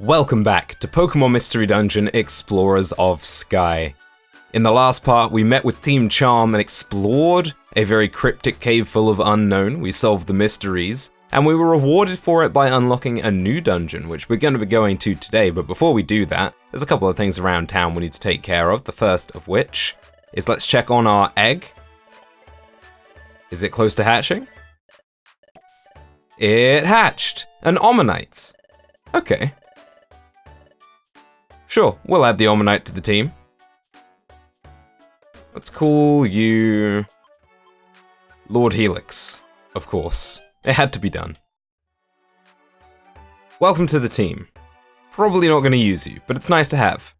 Welcome back to Pokémon Mystery Dungeon Explorers of Sky. In the last part, we met with Team Charm and explored a very cryptic cave full of unknown. We solved the mysteries, and we were rewarded for it by unlocking a new dungeon, which we're going to be going to today. But before we do that, there's a couple of things around town we need to take care of. The first of which is let's check on our egg. Is it close to hatching? It hatched! An Omanyte. Okay. Sure, we'll add the Omanyte to the team. Let's call you Lord Helix, of course. It had to be done. Welcome to the team. Probably not going to use you, but it's nice to have.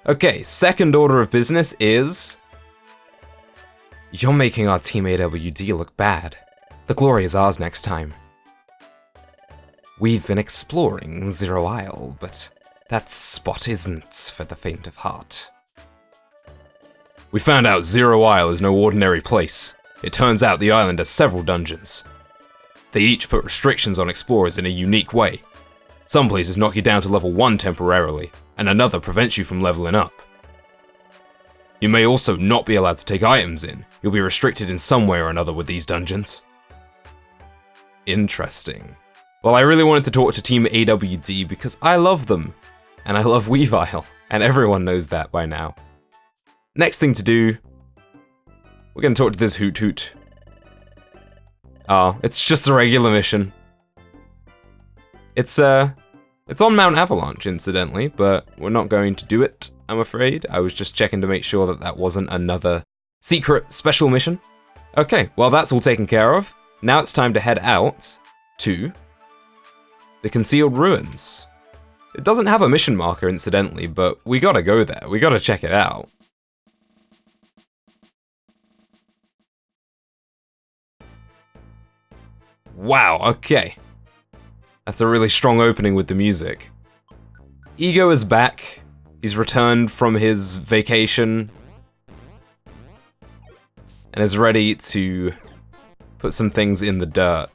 Okay, second order of business is... You're making our Team AWD look bad. The glory is ours next time. We've been exploring Zero Isle, but that spot isn't for the faint of heart. We found out Zero Isle is no ordinary place. It turns out the island has several dungeons. They each put restrictions on explorers in a unique way. Some places knock you down to level 1 temporarily, and another prevents you from leveling up. You may also not be allowed to take items in. You'll be restricted in some way or another with these dungeons. Interesting. Well, I really wanted to talk to Team AWD because I love them. And I love Weavile, and everyone knows that by now. Next thing to do, we're gonna talk to this Hoot Hoot. Oh, it's just a regular mission. It's on Mount Avalanche, incidentally, but we're not going to do it, I'm afraid. I was just checking to make sure that that wasn't another secret special mission. Okay, well that's all taken care of. Now it's time to head out to the Concealed Ruins. It doesn't have a mission marker, incidentally, but we gotta go there. We gotta check it out. Wow, okay. That's a really strong opening with the music. Ego is back. He's returned from his vacation and is ready to put some things in the dirt.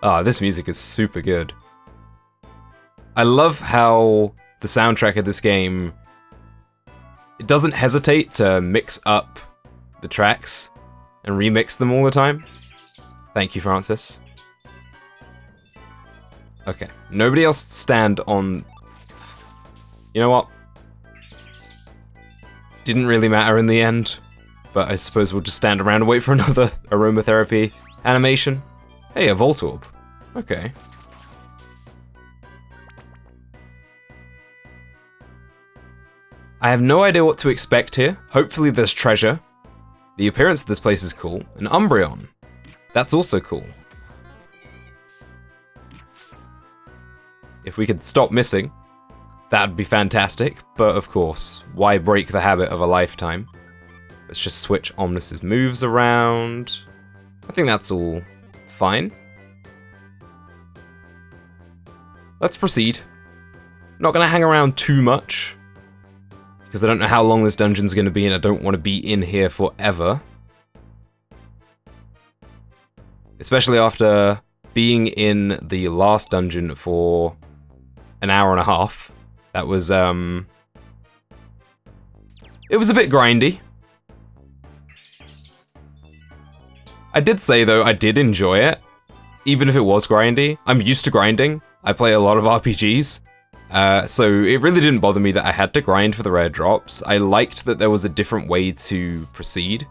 Ah, this music is super good. I love how the soundtrack of this game, it doesn't hesitate to mix up the tracks and remix them all the time. Thank you, Francis. Okay, nobody else stand on... You know what? Didn't really matter in the end, but I suppose we'll just stand around and wait for another aromatherapy animation. Hey, a Voltorb. Okay. I have no idea what to expect here. Hopefully there's treasure. The appearance of this place is cool. An Umbreon. That's also cool. If we could stop missing, that'd be fantastic. But of course, why break the habit of a lifetime? Let's just switch Omnis's moves around. I think that's all fine. Let's proceed. Not gonna hang around too much, because I don't know how long this dungeon's gonna be and I don't want to be in here forever. Especially after being in the last dungeon for an hour and a half. That was, it was a bit grindy. I did say, though, I did enjoy it, even if it was grindy. I'm used to grinding. I play a lot of RPGs, so it really didn't bother me that I had to grind for the rare drops. I liked that there was a different way to proceed.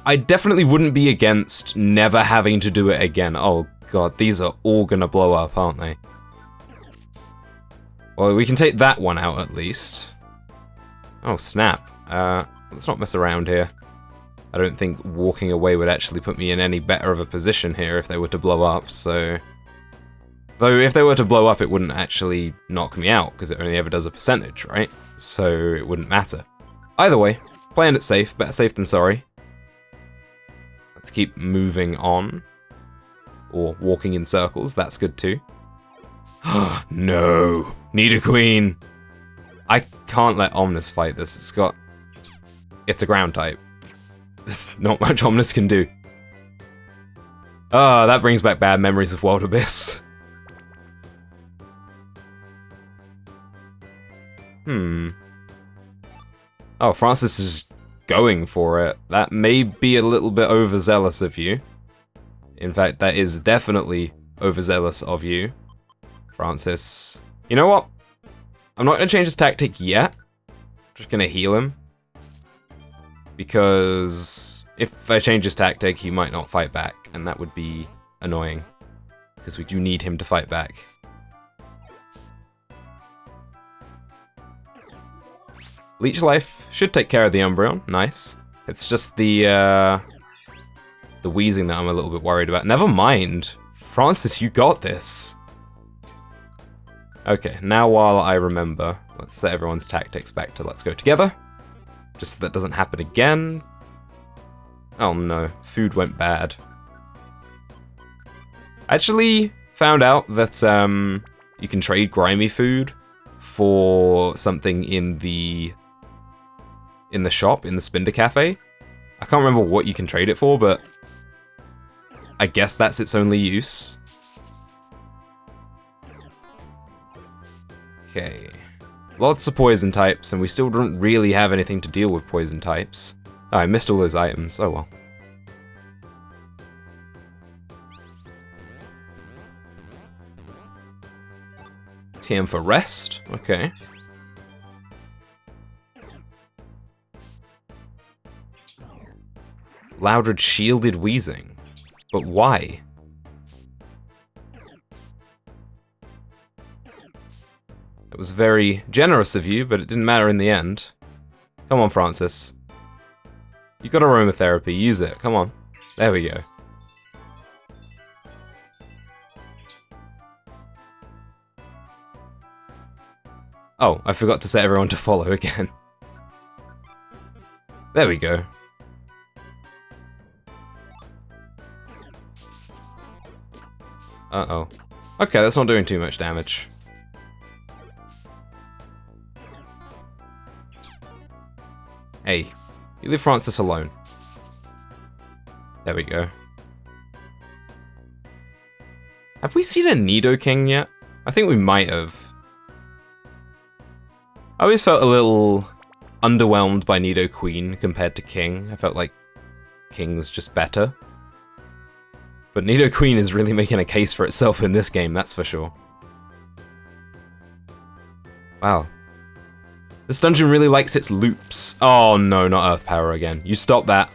I definitely wouldn't be against never having to do it again. Oh god, these are all gonna blow up, aren't they? Well, we can take that one out at least. Oh snap. Let's not mess around here. I don't think walking away would actually put me in any better of a position here if they were to blow up, so... Though if they were to blow up, it wouldn't actually knock me out, because it only ever does a percentage, right? So it wouldn't matter. Either way, playing it safe, better safe than sorry. Let's keep moving on. Or walking in circles, that's good too. No! Nidoqueen! I can't let Omnis fight this, it's a ground type. There's not much Omnis can do. Ah, that brings back bad memories of World Abyss. Oh, Francis is going for it. That may be a little bit overzealous of you. In fact, that is definitely overzealous of you, Francis. You know what? I'm not going to change his tactic yet. I'm just going to heal him. Because if I change his tactic, he might not fight back, and that would be annoying. Because we do need him to fight back. Leech Life should take care of the Umbreon. Nice. It's just the wheezing that I'm a little bit worried about. Never mind. Francis, you got this. Okay, now while I remember, let's set everyone's tactics back to let's go together. Just so that doesn't happen again. Oh no, food went bad. I actually found out that you can trade grimy food for something in the shop, in the Spinder Cafe. I can't remember what you can trade it for, but I guess that's its only use. Okay. Lots of poison types, and we still don't really have anything to deal with poison types. Oh, I missed all those items. Oh well. TM for rest. Okay. Loudred shielded wheezing. But why? It was very generous of you, but it didn't matter in the end. Come on, Francis. You got aromatherapy, use it. Come on. There we go. Oh, I forgot to set everyone to follow again. There we go. Uh-oh. Okay, that's not doing too much damage. Hey, you leave Francis alone. There we go. Have we seen a Nidoking yet? I think we might have. I always felt a little underwhelmed by Nidoqueen compared to King. I felt like King was just better. But Nidoqueen is really making a case for itself in this game, that's for sure. Wow. This dungeon really likes its loops. Oh no, not Earth Power again. You stop that.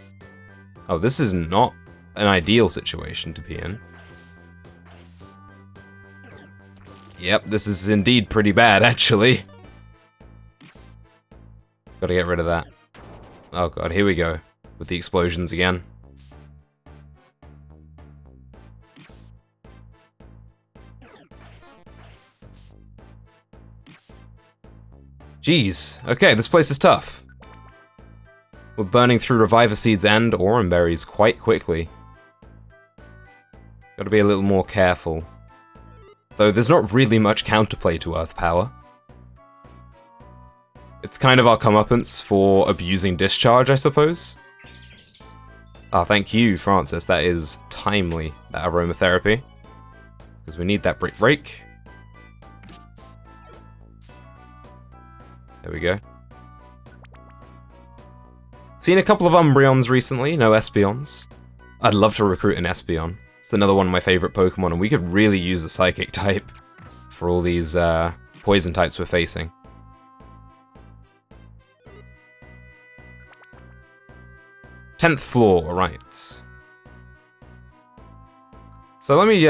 Oh, this is not an ideal situation to be in. Yep, this is indeed pretty bad, actually. Gotta get rid of that. Oh god, here we go. With the explosions again. Jeez, okay, this place is tough. We're burning through Reviver Seeds and Aurum Berries quite quickly. Gotta be a little more careful. Though there's not really much counterplay to Earth Power. It's kind of our comeuppance for abusing Discharge, I suppose. Ah, thank you, Francis, that is timely, that aromatherapy. Because we need that Brick Break. There we go. Seen a couple of Umbreons recently, no Espeons. I'd love to recruit an Espeon. It's another one of my favourite Pokemon, and we could really use a Psychic type for all these poison types we're facing. Tenth floor, right. So let me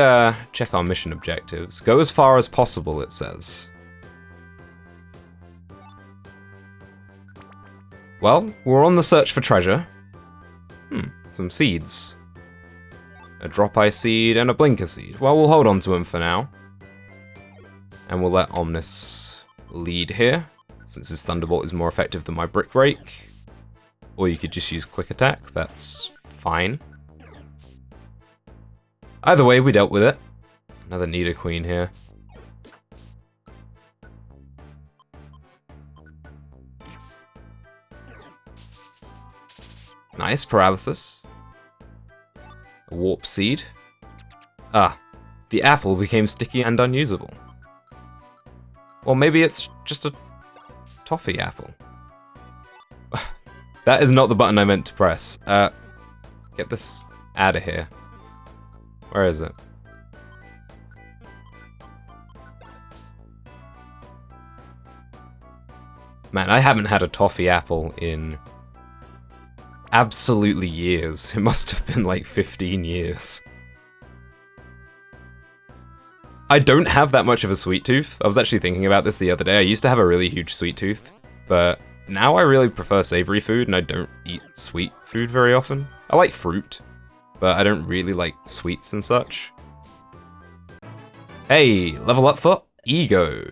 check our mission objectives. Go as far as possible, it says. Well, we're on the search for treasure. Some seeds. A Drop-Eye Seed and a Blinker Seed. Well, we'll hold on to them for now. And we'll let Omnis lead here, since his Thunderbolt is more effective than my Brick Break. Or you could just use Quick Attack, that's fine. Either way, we dealt with it. Another Nidoqueen here. Nice, Paralysis. A Warp Seed. Ah, the apple became sticky and unusable. Or maybe it's just a toffee apple. That is not the button I meant to press. Get this out of here. Where is it? Man, I haven't had a toffee apple in absolutely years. It must have been like 15 years. I don't have that much of a sweet tooth. I was actually thinking about this the other day. I used to have a really huge sweet tooth, but now I really prefer savory food and I don't eat sweet food very often. I like fruit, but I don't really like sweets and such. Hey, level up for Ego.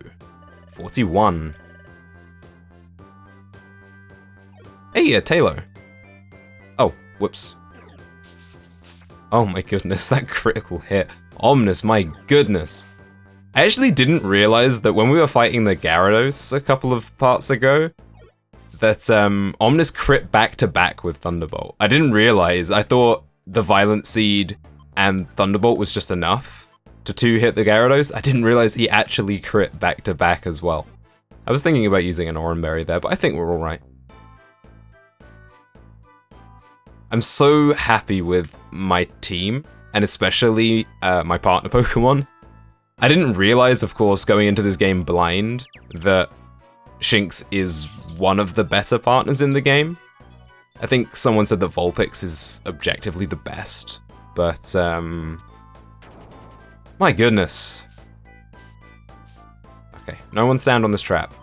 41. Hey, Taylor. Oh, whoops. Oh my goodness, that critical hit. Omnis, my goodness. I actually didn't realize that when we were fighting the Gyarados a couple of parts ago, that Omnis crit back to back with Thunderbolt. I didn't realize. I thought the Violent Seed and Thunderbolt was just enough to 2-hit the Gyarados. I didn't realize he actually crit back to back as well. I was thinking about using an Oran Berry there, but I think we're alright. I'm so happy with my team, and especially my partner Pokemon. I didn't realize, of course, going into this game blind, that Shinx is one of the better partners in the game. I think someone said that Vulpix is objectively the best, but my goodness. Okay, no one stand on this trap.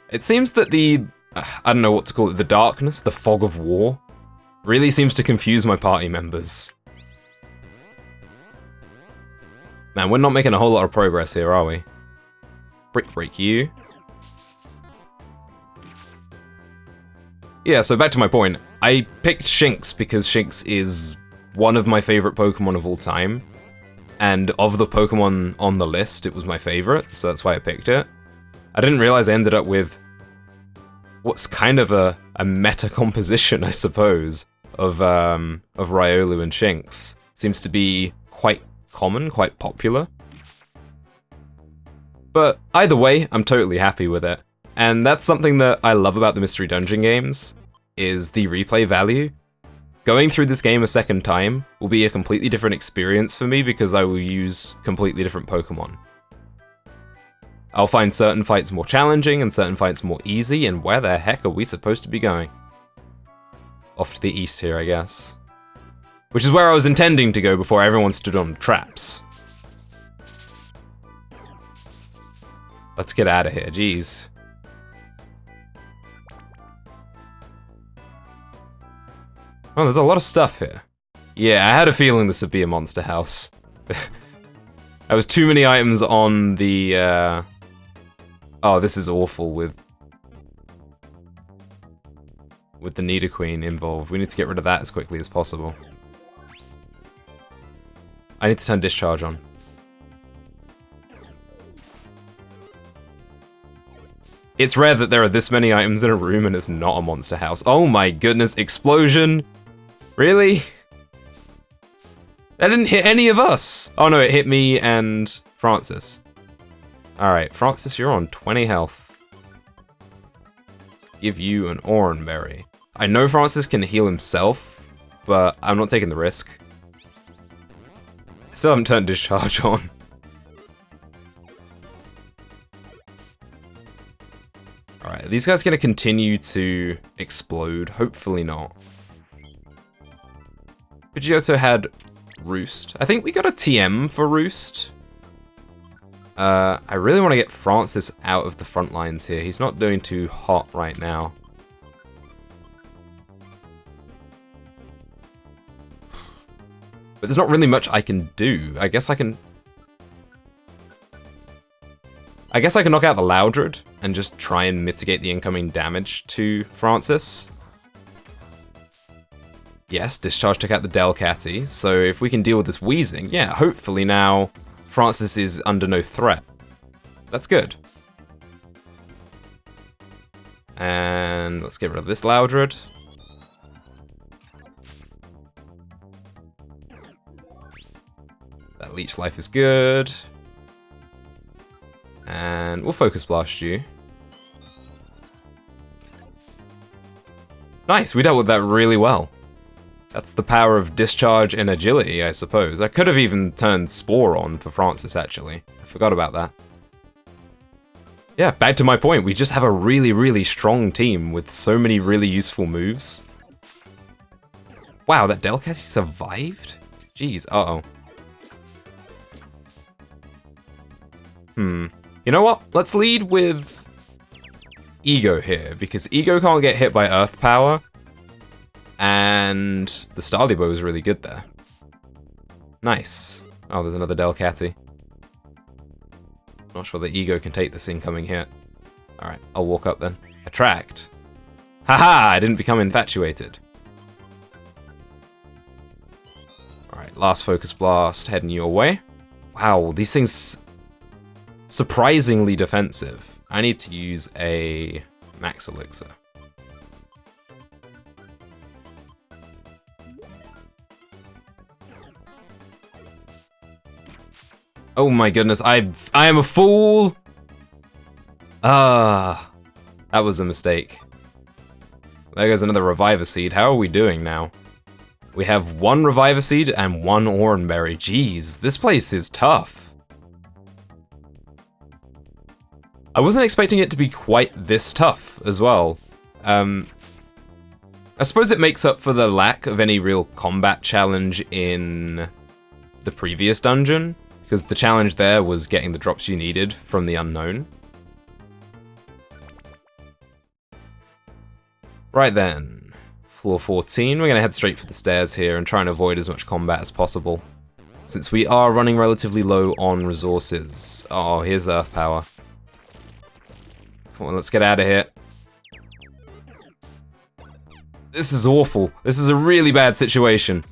It seems that the, I don't know what to call it, the darkness, the fog of war, really seems to confuse my party members. Man, we're not making a whole lot of progress here, are we? Brick break you. Yeah, so back to my point. I picked Shinx because Shinx is one of my favorite Pokemon of all time. And of the Pokemon on the list, it was my favorite, so that's why I picked it. I didn't realize I ended up with what's kind of a meta composition, I suppose, of Riolu and Shinx. Seems to be quite common, quite popular. But either way, I'm totally happy with it. And that's something that I love about the Mystery Dungeon games, is the replay value. Going through this game a second time will be a completely different experience for me because I will use completely different Pokemon. I'll find certain fights more challenging and certain fights more easy, and where the heck are we supposed to be going? Off to the east here, I guess. Which is where I was intending to go before everyone stood on traps. Let's get out of here, jeez. Oh, there's a lot of stuff here. Yeah, I had a feeling this would be a monster house. There was too many items on the, Oh, this is awful with the Nidoqueen involved. We need to get rid of that as quickly as possible. I need to turn Discharge on. It's rare that there are this many items in a room and it's not a monster house. Oh my goodness, explosion! Really? That didn't hit any of us! Oh no, it hit me and Francis. Alright, Francis, you're on 20 health. Let's give you an Oran Berry. I know Francis can heal himself, but I'm not taking the risk. I still haven't turned Discharge on. Alright, are these guys gonna continue to explode? Hopefully not. Pidgeotto had Roost. I think we got a TM for Roost. I really want to get Francis out of the front lines here. He's not doing too hot right now. But there's not really much I can do. I guess I can knock out the Loudred and just try and mitigate the incoming damage to Francis. Yes, Discharge took out the Delcatty, so if we can deal with this Wheezing, yeah, hopefully now Francis is under no threat. That's good. And let's get rid of this Loudred. That Leech Life is good. And we'll Focus Blast you. Nice, we dealt with that really well. That's the power of Discharge and Agility, I suppose. I could have even turned Spore on for Francis, actually. I forgot about that. Yeah, back to my point, we just have a really, really strong team with so many really useful moves. Wow, that Delcaty survived? Jeez, uh-oh. You know what? Let's lead with Ego here, because Ego can't get hit by Earth Power, and the Starly Bow is really good there. Nice. Oh, there's another Delcaty. Not sure the Ego can take this incoming hit. Alright, I'll walk up then. Attract. Haha, I didn't become infatuated. Alright, last Focus Blast heading your way. Wow, these things surprisingly defensive. I need to use a Max Elixir. Oh my goodness, I am a fool! Ah, that was a mistake. There goes another Reviver Seed. How are we doing now? We have 1 Reviver Seed and 1 Oranberry. Jeez, this place is tough. I wasn't expecting it to be quite this tough as well. I suppose it makes up for the lack of any real combat challenge in the previous dungeon, because the challenge there was getting the drops you needed from the unknown. Right then, floor 14, we're going to head straight for the stairs here and try and avoid as much combat as possible, since we are running relatively low on resources. Oh, here's Earth Power. Come on, let's get out of here. This is awful. This is a really bad situation.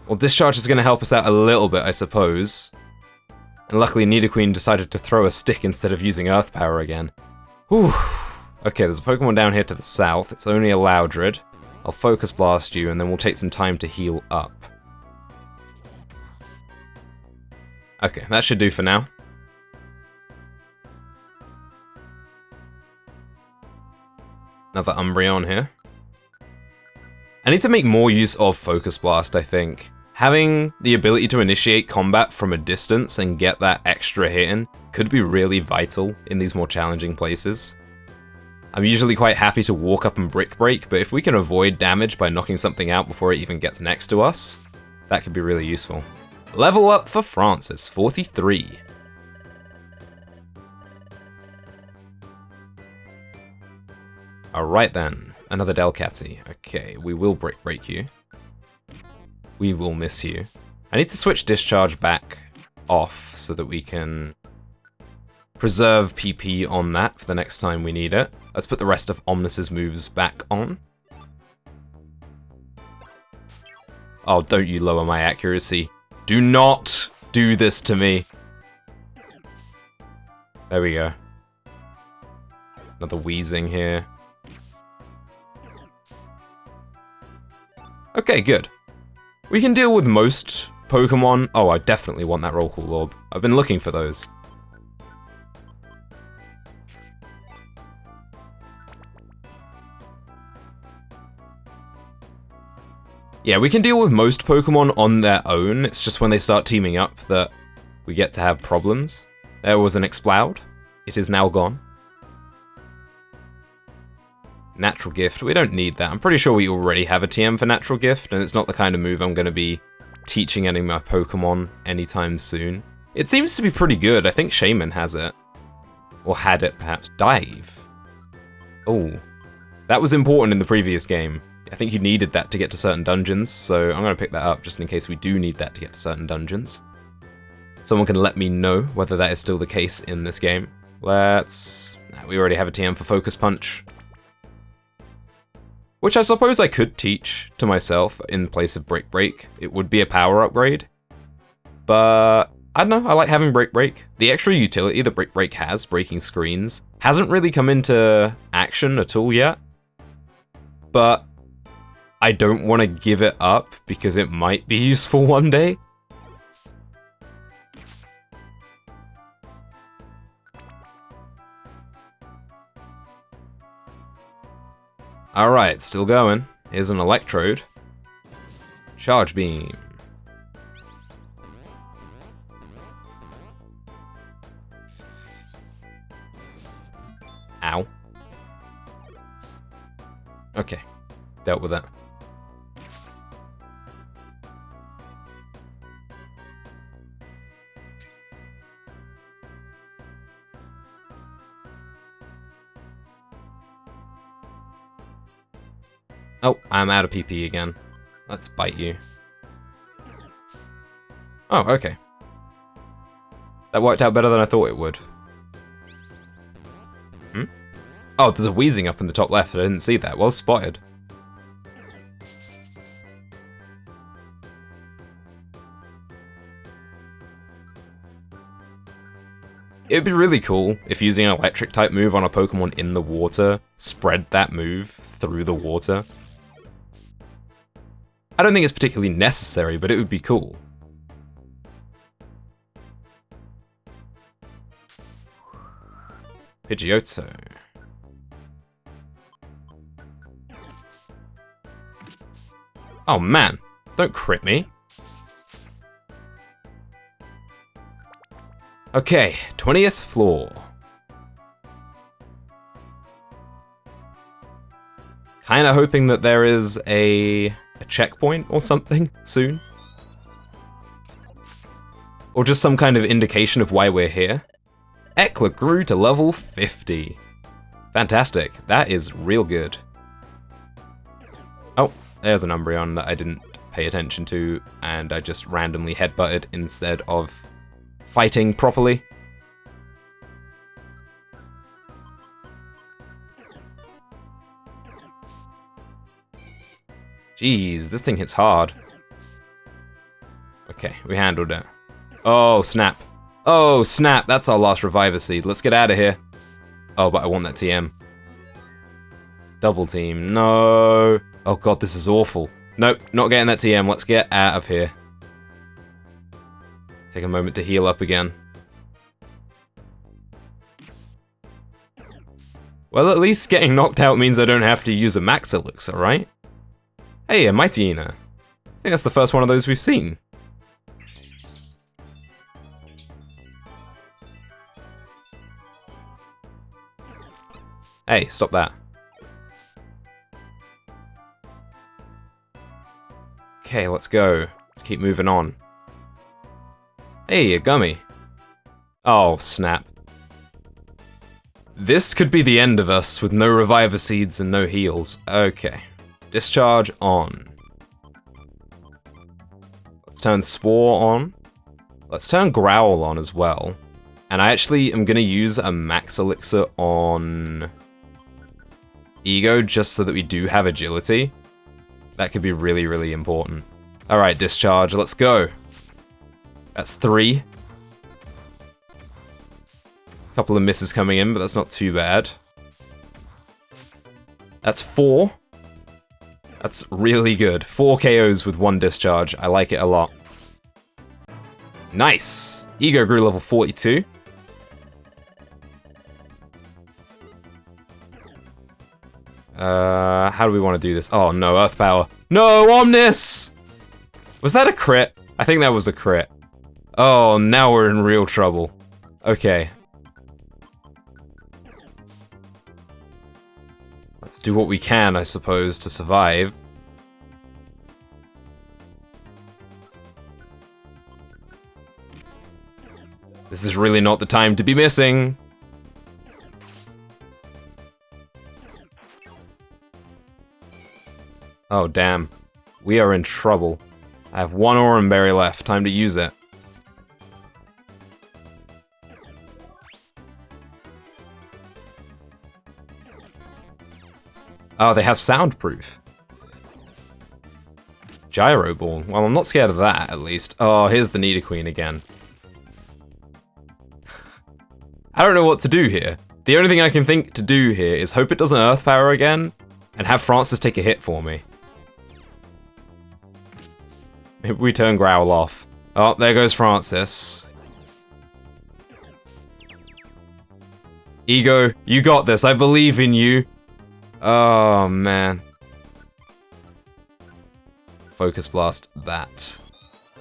Well, Discharge is going to help us out a little bit, I suppose. And luckily, Nidoqueen decided to throw a stick instead of using Earth Power again. Whew. Okay, there's a Pokemon down here to the south. It's only a Loudred. I'll Focus Blast you, and then we'll take some time to heal up. Okay, that should do for now. Another Umbreon here. I need to make more use of Focus Blast, I think. Having the ability to initiate combat from a distance and get that extra hit in could be really vital in these more challenging places. I'm usually quite happy to walk up and Brick Break, but if we can avoid damage by knocking something out before it even gets next to us, that could be really useful. Level up for Francis, 43. Alright then, another Delcaty. Okay, we will Brick Break you. We will miss you. I need to switch Discharge back off so that we can preserve PP on that for the next time we need it. Let's put the rest of Omnis's moves back on. Oh, don't you lower my accuracy. Do not do this to me. There we go. Another Wheezing here. Okay, good. We can deal with most Pokemon. Oh, I definitely want that Roll Call Orb. I've been looking for those. Yeah, we can deal with most Pokemon on their own. It's just when they start teaming up that we get to have problems. There was an Exploud. It is now gone. Natural Gift, we don't need that. I'm pretty sure we already have a TM for Natural Gift, and it's not the kind of move I'm going to be teaching any of my Pokemon anytime soon. It seems to be pretty good. I think Shaman has it. Or had it, perhaps. Dive. Oh, that was important in the previous game. I think you needed that to get to certain dungeons, so I'm going to pick that up just in case we do need that to get to certain dungeons. Someone can let me know whether that is still the case in this game. Let's... Nah, we already have a TM for Focus Punch. Which I suppose I could teach to myself in place of Brick Break. It would be a power upgrade. But I don't know, I like having Break Break. The extra utility that Break Break has, breaking screens, hasn't really come into action at all yet. But I don't want to give it up because it might be useful one day. Alright, still going. Here's an electrode. Charge beam. Ow. Okay, dealt with that. Oh, I'm out of PP again. Let's bite you. Oh, okay. That worked out better than I thought it would. Hmm? Oh, there's a wheezing up in the top left. I didn't see that. Well spotted. It'd be really cool if using an electric type move on a Pokemon in the water spread that move through the water. I don't think it's particularly necessary, but it would be cool. Pidgeotto. Oh man, don't crit me. Okay, 20th floor. Kinda hoping that there is a checkpoint or something soon. Or just some kind of indication of why we're here. Ekla grew to level 50. Fantastic, that is real good. Oh, there's an Umbreon that I didn't pay attention to, and I just randomly headbutted instead of fighting properly. Jeez, this thing hits hard. Okay, we handled it. Oh, snap. Oh, snap, that's our last Reviver Seed. Let's get out of here. Oh, but I want that TM. Double team, no. Oh god, this is awful. Nope, not getting that TM. Let's get out of here. Take a moment to heal up again. Well, at least getting knocked out means I don't have to use a Max Elixir, right? Hey, a Mightyena. I think that's the first one of those we've seen. Hey, stop that. Okay, let's go. Let's keep moving on. Hey, a gummy. Oh, snap. This could be the end of us with no Reviver Seeds and no heals. Okay. Discharge on. Let's turn Spore on. Let's turn Growl on as well. And I actually am going to use a Max Elixir on Ego just so that we do have agility. That could be really, really important. Alright, Discharge, let's go. That's 3. Couple of misses coming in, but that's not too bad. That's 4. That's really good. 4 KOs with 1 Discharge. I like it a lot. Nice! Ego grew level 42. How do we want to do this? Oh no, Earth Power. No, Omnis! Was that a crit? I think that was a crit. Oh, now we're in real trouble. Okay. Let's do what we can, I suppose, to survive. This is really not the time to be missing. Oh, damn. We are in trouble. I have 1 Oran Berry left. Time to use it. Oh, they have soundproof. Gyro Ball. Well, I'm not scared of that, at least. Oh, here's the Nidoqueen again. I don't know what to do here. The only thing I can think to do here is hope it doesn't Earth Power again, and have Francis take a hit for me. Maybe we turn Growl off. Oh, there goes Francis. Ego, you got this. I believe in you. Oh, man. Focus Blast that.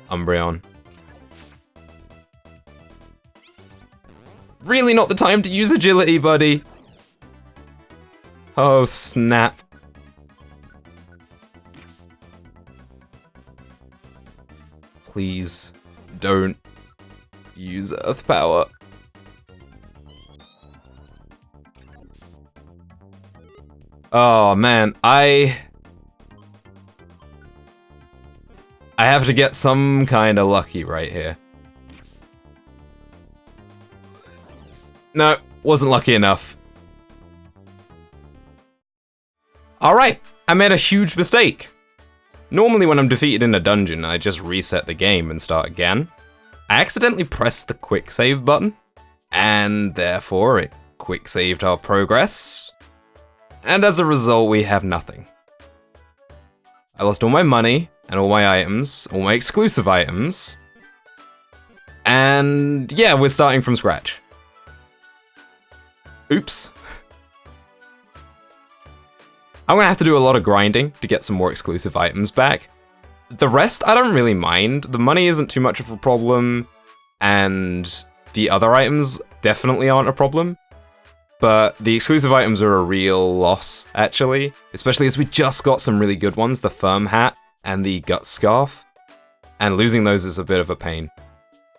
Umbreon. Really not the time to use agility, buddy. Oh, snap. Please don't use Earth Power. Oh man, I have to get some kind of lucky right here. No, wasn't lucky enough. Alright, I made a huge mistake. Normally when I'm defeated in a dungeon, I just reset the game and start again. I accidentally pressed the quick save button, and therefore it quick saved our progress. And as a result, we have nothing. I lost all my money, and all my items, all my exclusive items. And yeah, we're starting from scratch. Oops. I'm gonna have to do a lot of grinding to get some more exclusive items back. The rest, I don't really mind. The money isn't too much of a problem, and the other items definitely aren't a problem. But the exclusive items are a real loss, actually. Especially as we just got some really good ones, the Firm Hat and the Gut Scarf. And losing those is a bit of a pain.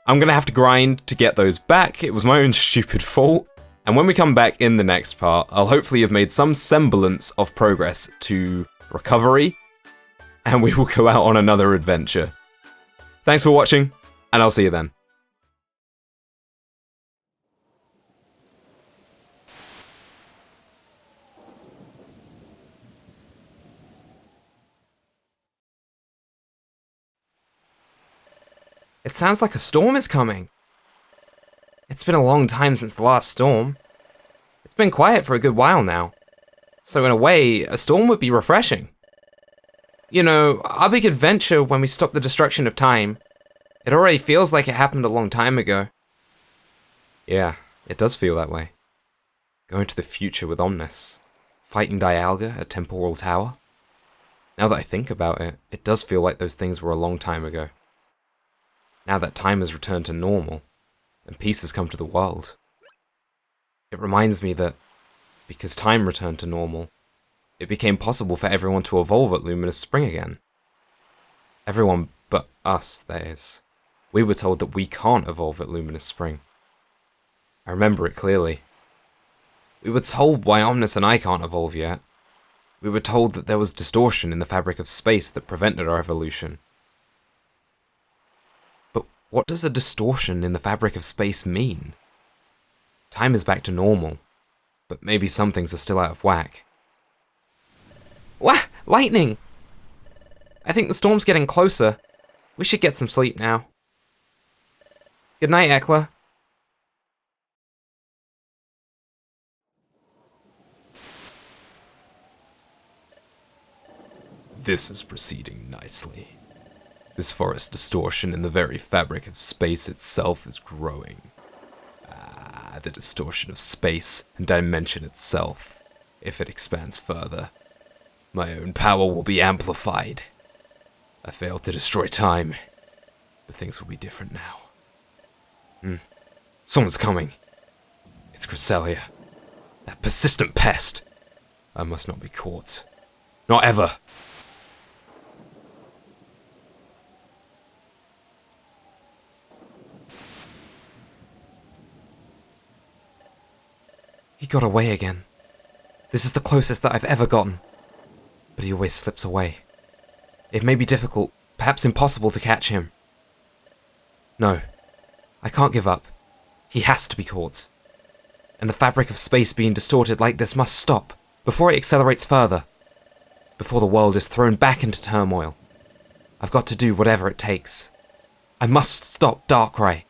I'm gonna have to grind to get those back. It was my own stupid fault. And when we come back in the next part, I'll hopefully have made some semblance of progress to recovery, and we will go out on another adventure. Thanks for watching, and I'll see you then. It sounds like a storm is coming. It's been a long time since the last storm. It's been quiet for a good while now. So in a way, a storm would be refreshing. You know, our big adventure when we stopped the destruction of time, it already feels like it happened a long time ago. Yeah, it does feel that way. Going to the future with Omnis. Fighting Dialga at Temporal Tower. Now that I think about it, it does feel like those things were a long time ago. Now that time has returned to normal, and peace has come to the world. It reminds me that, because time returned to normal, it became possible for everyone to evolve at Luminous Spring again. Everyone but us, that is. We were told that we can't evolve at Luminous Spring. I remember it clearly. We were told why Omnis and I can't evolve yet. We were told that there was distortion in the fabric of space that prevented our evolution. But what does a distortion in the fabric of space mean? Time is back to normal, but maybe some things are still out of whack. Wah! Lightning! I think the storm's getting closer. We should get some sleep now. Good night, Ekla. This is proceeding nicely. This forest distortion in the very fabric of space itself is growing. The distortion of space and dimension itself. If it expands further, my own power will be amplified. I failed to destroy time, but things will be different now. Someone's coming. It's Cresselia. That persistent pest. I must not be caught. Not ever. He got away again. This is the closest that I've ever gotten. But he always slips away. It may be difficult, perhaps impossible to catch him. No, I can't give up. He has to be caught. And the fabric of space being distorted like this must stop, before it accelerates further. Before the world is thrown back into turmoil. I've got to do whatever it takes. I must stop Darkrai.